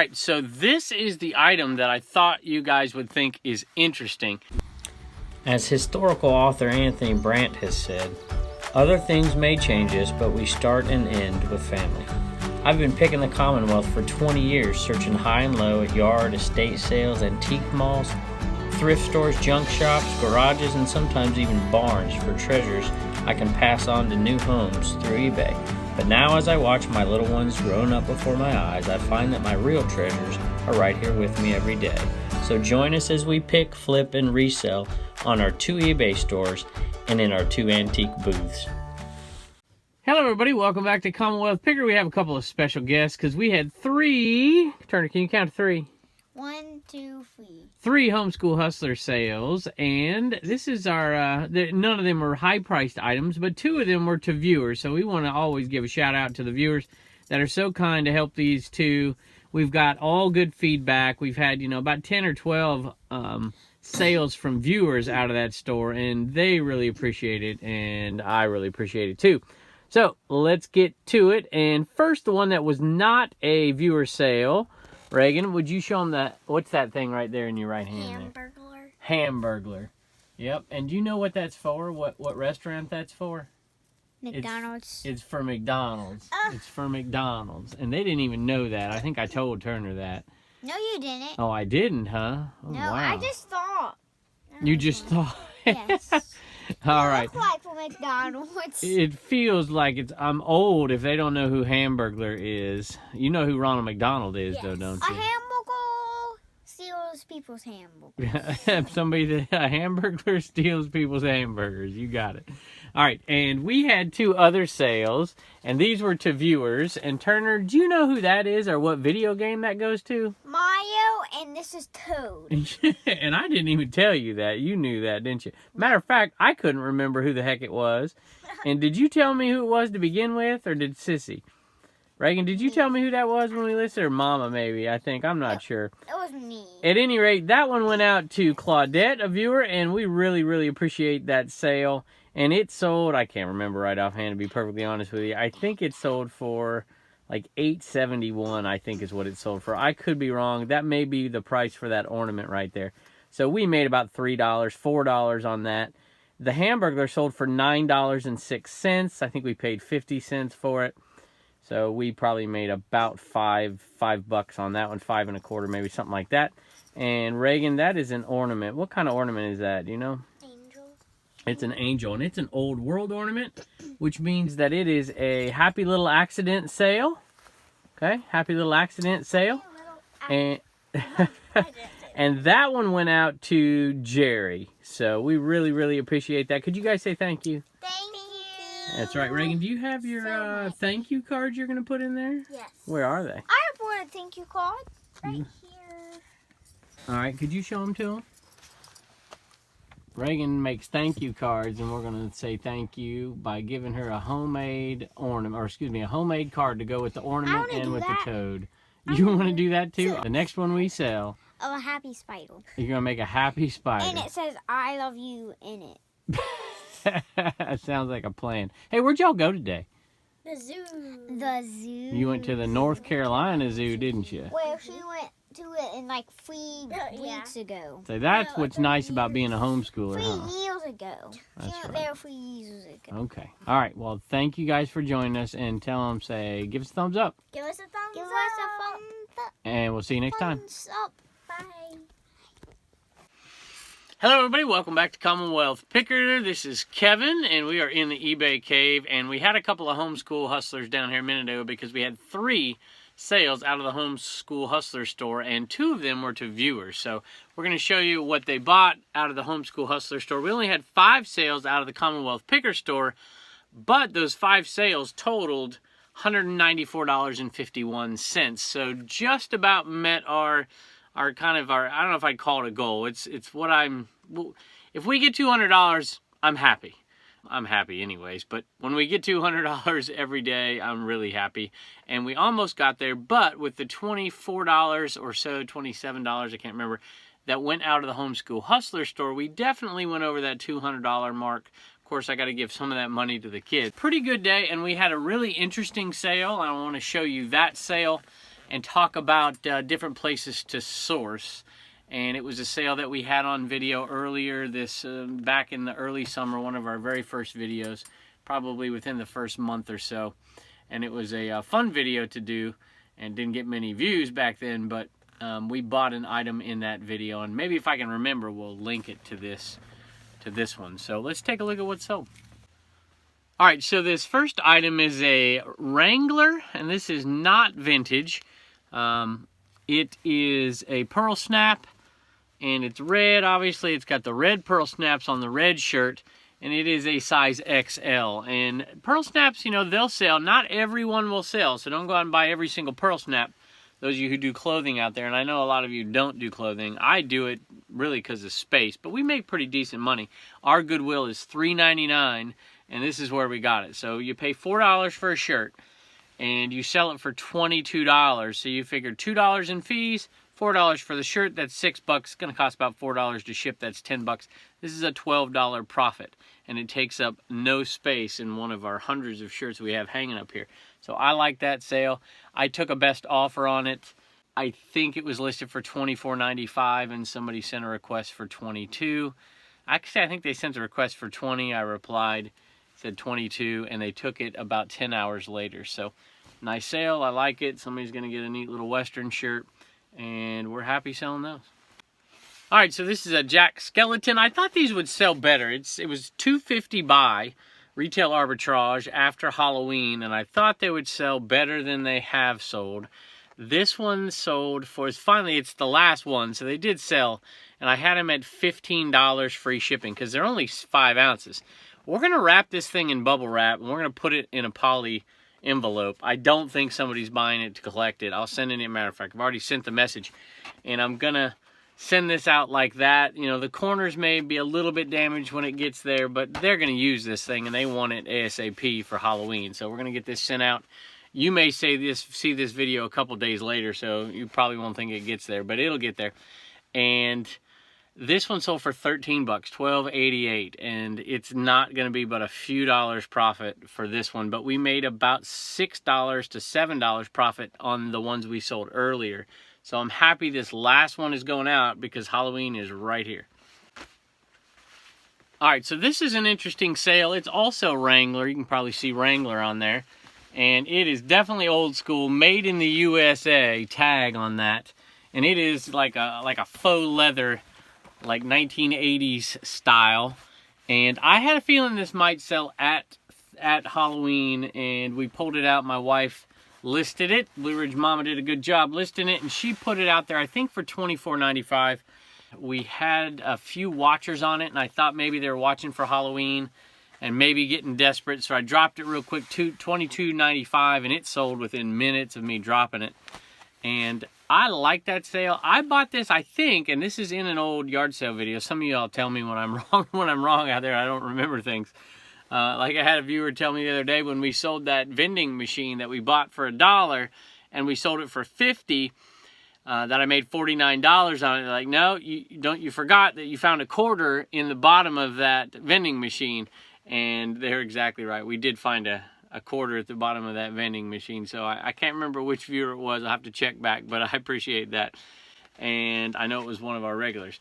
Alright, so this is the item that I thought you guys would think is interesting. As historical author Anthony Brandt has said, other things may change us, but we start and end with family. I've been picking the Commonwealth for 20 years, searching high and low at yard, estate sales, antique malls, thrift stores, junk shops, garages, and sometimes even barns for treasures I can pass on to new homes through eBay. But now as I watch my little ones growing up before my eyes, I find that my real treasures are right here with me every day. So join us as we pick, flip, and resell on our 2 eBay stores and in our 2 antique booths. Hello everybody, welcome back to Commonwealth Picker. We have a couple of special guests because we had 3, Turner, can you count to 3? 1, 2, 3. 3 Homeschool Hustler sales, and this is our, none of them were high-priced items, but 2 of them were to viewers, so we want to always give a shout-out to the viewers that are so kind to help these 2. We've got all good feedback. We've had, about 10 or 12 sales from viewers out of that store, and they really appreciate it, and I really appreciate it too. So, let's get to it, and first, the one that was not a viewer sale. Reagan, would you show them that? What's that thing right there in your right hand? Hamburglar. Hamburglar. Yep. And do you know what that's for? What restaurant that's for? McDonald's. It's for McDonald's. It's for McDonald's. And they didn't even know that. I think I told Turner that. No, you didn't. Oh, I didn't, huh? Oh, no, wow. I just thought. You just thought? Yes. All right. Look like for McDonald's. It feels like I'm old if they don't know who Hamburglar is. You know who Ronald McDonald is, Yes. though, don't A you? hamburger steals people's hamburgers. A Hamburglar steals people's hamburgers. You got it. All right, and we had 2 other sales, and these were to viewers. And Turner, do you know who that is or what video game that goes to? Mario, and this is Toad. And I didn't even tell you that. You knew that, didn't you? Matter of fact, I couldn't remember who the heck it was. And did you tell me who it was to begin with, or did Sissy? Reagan, did you tell me who that was when we listened? Or Mama, maybe, I think. I'm not sure. It was me. At any rate, that one went out to Claudette, a viewer, and we really, really appreciate that sale. And it sold, I can't remember right offhand, to be perfectly honest with you. I think it sold for like $8.71, I think is what it sold for. I could be wrong. That may be the price for that ornament right there. So we made about $3, $4 on that. The Hamburglar sold for $9.06. I think we paid 50 cents for it. So we probably made about $5 on that one, 5 1/4, maybe something like that. And Reagan, that is an ornament. What kind of ornament is that? Do you know? It's an angel, and it's an old world ornament, which means that it is a happy little accident sale. Okay, happy little accident sale. And, and that one went out to Jerry. So we really, really appreciate that. Could you guys say thank you? Thank you. That's right. Reagan, do you have your thank you cards you're going to put in there? Yes. Where are they? I brought a thank you card right here. All right, could you show them to them? Reagan makes thank you cards, and we're going to say thank you by giving her a homemade ornament, or excuse me, a homemade card to go with the ornament and with the toad. You want to do that too? The next one we sell. Oh, a happy spider. You're going to make a happy spider. And it says, I love you in it. That sounds like a plan. Hey, where'd y'all go today? The zoo. The zoo. You went to the North Carolina Zoo, didn't you? Well, she went to it in like 3 weeks ago. So that's what's nice about being a homeschooler, 3 huh? years ago. That's She went right. there 3 years ago. Okay. All right. Well, thank you guys for joining us, and tell them, say, give us a thumbs up. Give us a thumbs up. Give us a thumbs up. And we'll see you next time. Thumbs up. Bye. Hello everybody, welcome back to Commonwealth Picker. This is Kevin, and we are in the eBay cave, and we had a couple of homeschool hustlers down here a minute ago because we had 3 sales out of the Homeschool Hustler store, and 2 of them were to viewers. So we're going to show you what they bought out of the Homeschool Hustler store. We only had 5 sales out of the Commonwealth Picker store, but those 5 sales totaled $194.51. So just about met our kind of our, I don't know if I'd call it a goal. It's what if we get $200, I'm happy. I'm happy anyways, but when we get $200 every day, I'm really happy. And we almost got there, but with the $24 or so, $27, I can't remember, that went out of the Homeschool Hustler store, we definitely went over that $200 mark. Of course, I got to give some of that money to the kids. Pretty good day, and we had a really interesting sale. I want to show you that sale. and talk about different places to source. And it was a sale that we had on video earlier this back in the early summer, one of our very first videos, probably within the first month or so. And it was a fun video to do and didn't get many views back then, but we bought an item in that video, and maybe if I can remember, we'll link it to this one. So let's take a look at what's sold. All right, so this first item is a Wrangler, and this is not vintage. It is a pearl snap, and it's red. Obviously, it's got the red pearl snaps on the red shirt, and it is a size XL. And pearl snaps, you know, they'll sell. Not everyone will sell, so don't go out and buy every single pearl snap. Those of you who do clothing out there, and I know a lot of you don't do clothing. I do it really because of space, but we make pretty decent money. Our Goodwill is $3.99, and this is where we got it. So you pay $4 for a shirt, and you sell it for $22. So you figure $2 in fees, $4 for the shirt, that's $6. It's going to cost about $4 to ship, that's $10. This is a $12 profit, and it takes up no space in one of our hundreds of shirts we have hanging up here. So I like that sale. I took a best offer on it. I think it was listed for $24.95, and somebody sent a request for $22. Actually, I think they sent a request for $20. I replied, said $22, and they took it about 10 hours later. So nice sale. I like it. Somebody's going to get a neat little Western shirt, and we're happy selling those. All right, so this is a Jack Skeleton. I thought these would sell better. It was $2.50 buy, retail arbitrage after Halloween, and I thought they would sell better than they have sold. This one sold for, finally, it's the last one, so they did sell, and I had them at $15 free shipping because they're only 5 ounces. We're going to wrap this thing in bubble wrap, and we're going to put it in a poly envelope. I don't think somebody's buying it to collect it. I'll send it in. Matter of fact, I've already sent the message, and I'm going to send this out like that. You know, the corners may be a little bit damaged when it gets there, but they're going to use this thing, and they want it ASAP for Halloween. So we're going to get this sent out. You may see this video a couple days later, so you probably won't think it gets there, but it'll get there. And this one sold for $13, $12.88, and it's not going to be but a few dollars profit for this one, but we made about $6 to $7 profit on the ones we sold earlier. So I'm happy this last one is going out because Halloween is right here. All right, so this is an interesting sale. It's also Wrangler. You can probably see Wrangler on there. And it is definitely old school, made in the USA tag on that. And it is like a faux leather, like 1980s style. And I had a feeling this might sell at Halloween, and we pulled it out. My wife listed it. Blue Ridge Mama did a good job listing it, and she put it out there, I think, for $24.95. We had a few watchers on it, and I thought maybe they were watching for Halloween and maybe getting desperate, so I dropped it real quick to $22.95, and it sold within minutes of me dropping it. And I like that sale. I bought this, I think, and this is in an old yard sale video. Some of y'all tell me when I'm wrong. When I'm wrong out there, I don't remember things. Like I had a viewer tell me the other day when we sold that vending machine that we bought for $1 and we sold it for $50, that I made $49 on it. Like, no, you forgot that you found a quarter in the bottom of that vending machine. And they're exactly right. We did find a quarter at the bottom of that vending machine. So I can't remember which viewer it was. I'll have to check back, but I appreciate that. And I know it was one of our regulars.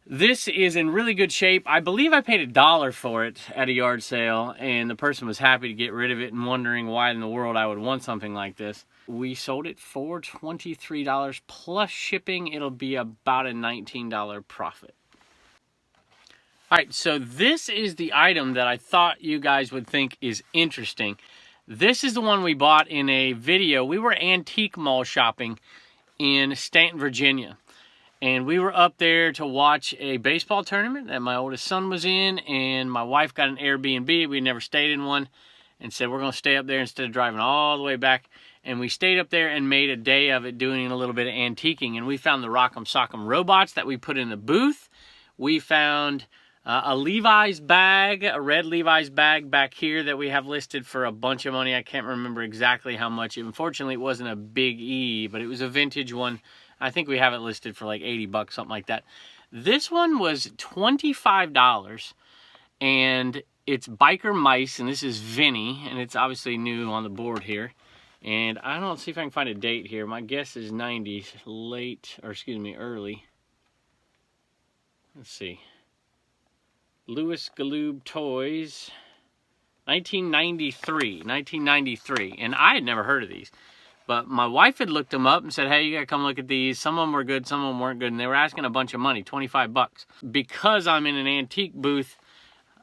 This is in really good shape. I believe I paid $1 for it at a yard sale, and the person was happy to get rid of it and wondering why in the world I would want something like this. We sold it for $23 plus shipping. It'll be about a $19 profit. All right, so this is the item that I thought you guys would think is interesting. This is the one we bought in a video. We were antique mall shopping in Stanton, Virginia. And we were up there to watch a baseball tournament that my oldest son was in, and my wife got an Airbnb. We never stayed in one, and said we're going to stay up there instead of driving all the way back. And we stayed up there and made a day of it doing a little bit of antiquing. And we found the Rock'em Sock'em robots that we put in the booth. We found a Levi's bag, a red Levi's bag back here that we have listed for a bunch of money. I can't remember exactly how much. Unfortunately, it wasn't a big E, but it was a vintage one. I think we have it listed for like $80, something like that. This one was $25, and it's Biker Mice, and this is Vinny, and it's obviously new on the board here. And I don't see if I can find a date here. My guess is 90s, early. Let's see. Louis Galoob Toys, 1993. And I had never heard of these. But my wife had looked them up and said, hey, you gotta come look at these. Some of them were good, some of them weren't good. And they were asking a bunch of money, 25 bucks. Because I'm in an antique booth,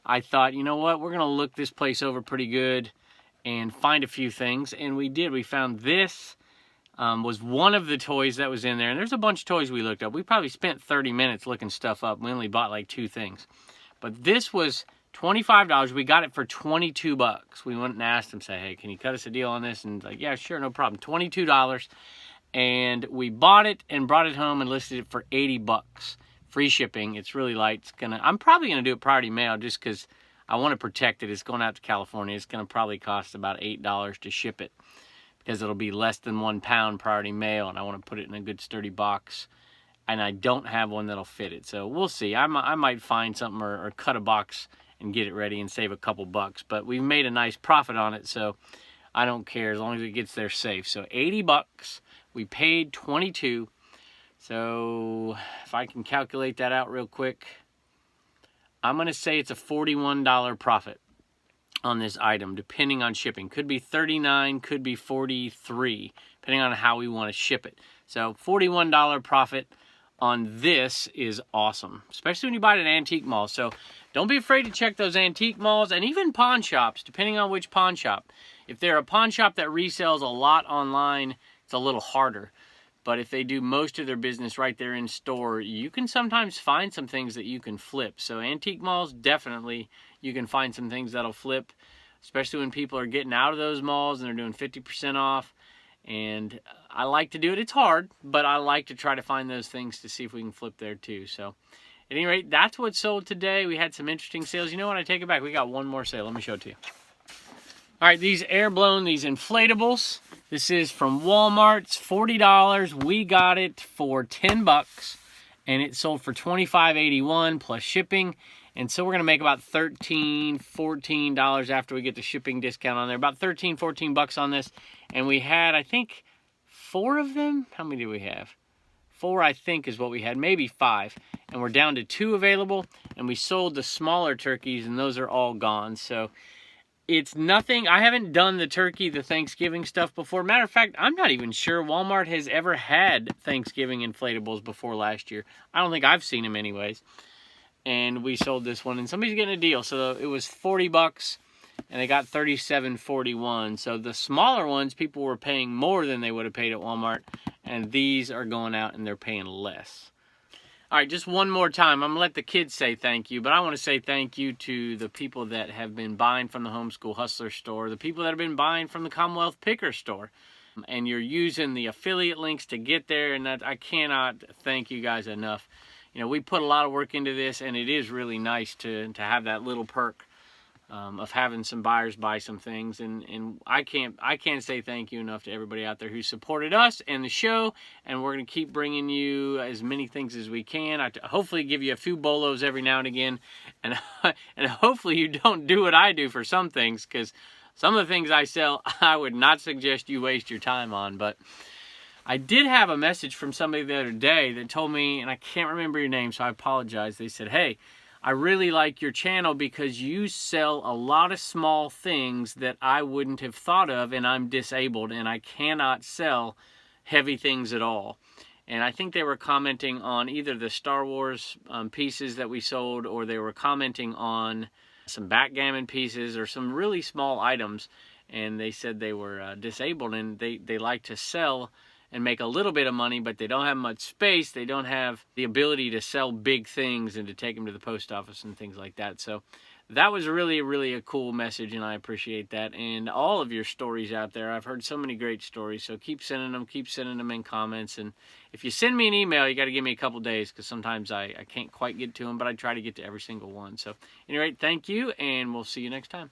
I thought, you know what, we're gonna look this place over pretty good and find a few things. And we did. We found this was one of the toys that was in there. And there's a bunch of toys we looked up. We probably spent 30 minutes looking stuff up. We only bought like 2 things. But this was $25. We got it for 22 bucks. We went and asked him, say, hey, can you cut us a deal on this? And like, yeah, sure, no problem. $22. And we bought it and brought it home and listed it for 80 bucks. Free shipping. It's really light. I'm probably gonna do it priority mail just because I want to protect it. It's going out to California. It's gonna probably cost about $8 to ship it because it'll be less than 1 pound priority mail, and I want to put it in a good sturdy box. And I don't have one that'll fit it, so we'll see. I might find something or cut a box and get it ready and save a couple bucks. But we've made a nice profit on it, so I don't care as long as it gets there safe. So 80 bucks. We paid 22. So if I can calculate that out real quick, I'm going to say it's a $41 profit on this item, depending on shipping. Could be 39, could be 43, depending on how we want to ship it. So $41 profit on this is awesome, especially when you buy it at an antique mall. So don't be afraid to check those antique malls and even pawn shops, depending on which pawn shop. If they're a pawn shop that resells a lot online, it's a little harder. But if they do most of their business right there in store, you can sometimes find some things that you can flip. So antique malls, definitely you can find some things that'll flip, especially when people are getting out of those malls and they're doing 50% off. And I like to do it. It's hard, but I like to try to find those things to see if we can flip there too. So at any rate, that's what sold today. We had some interesting sales. You know what? I take it back. We got one more sale. Let me show it to you. All right, these air-blown, these inflatables. This is from Walmart. It's $40. We got it for 10 bucks, and it sold for $25.81 plus shipping. And so we're going to make about $13, $14 after we get the shipping discount on there. About 13, 14 bucks on this. And we had, I think, 4 of them. How many do we have? 4, I think, is what we had. Maybe 5. And we're down to 2 available. And we sold the smaller turkeys, and those are all gone. So it's nothing. I haven't done the turkey, the Thanksgiving stuff before. Matter of fact, I'm not even sure Walmart has ever had Thanksgiving inflatables before last year. I don't think I've seen them anyways. And we sold this one, and somebody's getting a deal. So it was 40 bucks, and they got $37.41. So the smaller ones, people were paying more than they would have paid at Walmart, and these are going out and they're paying less. All right, just one more time. I'm going to let the kids say thank you, but I want to say thank you to the people that have been buying from the Homeschool Hustler store, the people that have been buying from the Commonwealth Picker store, and you're using the affiliate links to get there, and that I cannot thank you guys enough. You know, we put a lot of work into this, and it is really nice to have that little perk of having some buyers buy some things. And I can't say thank you enough to everybody out there who supported us and the show. And we're going to keep bringing you as many things as we can. I hopefully give you a few bolos every now and again. And hopefully you don't do what I do for some things, because some of the things I sell, I would not suggest you waste your time on. But I did have a message from somebody the other day that told me, and I can't remember your name, so I apologize. They said, hey, I really like your channel because you sell a lot of small things that I wouldn't have thought of, and I'm disabled, and I cannot sell heavy things at all. And I think they were commenting on either the Star Wars pieces that we sold, or they were commenting on some backgammon pieces or some really small items. And they said they were disabled, and they like to sell and make a little bit of money, but they don't have much space. They don't have the ability to sell big things and to take them to the post office and things like that. So that was really, really a cool message, and I appreciate that. And all of your stories out there, I've heard so many great stories, so keep sending them in comments. And if you send me an email, you got to give me a couple days, because sometimes I can't quite get to them, but I try to get to every single one. So anyway, thank you, and we'll see you next time.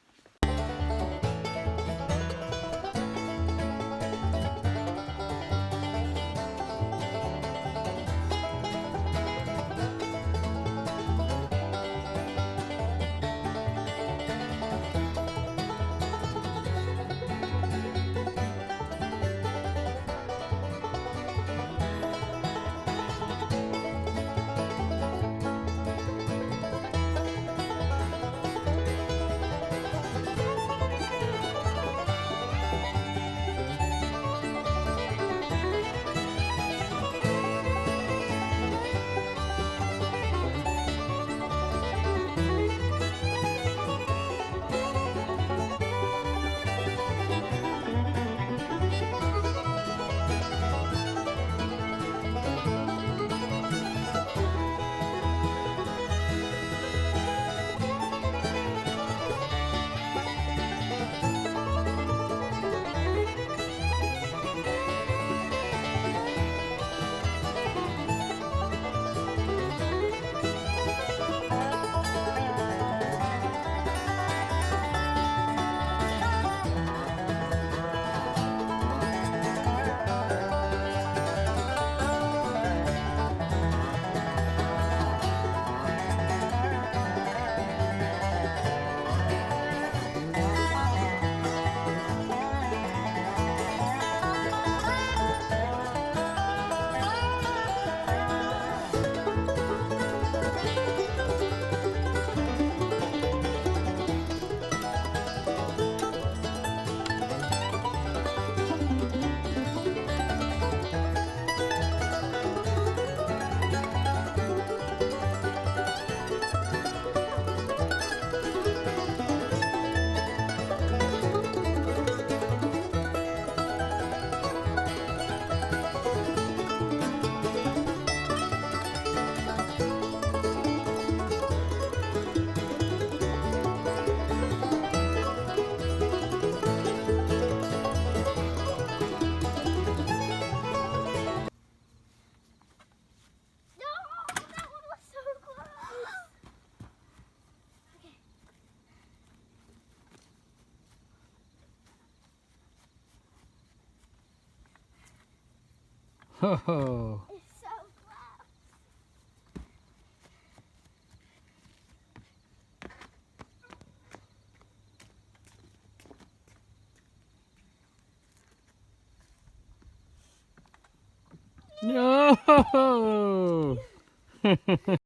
Oh. It's so close. No.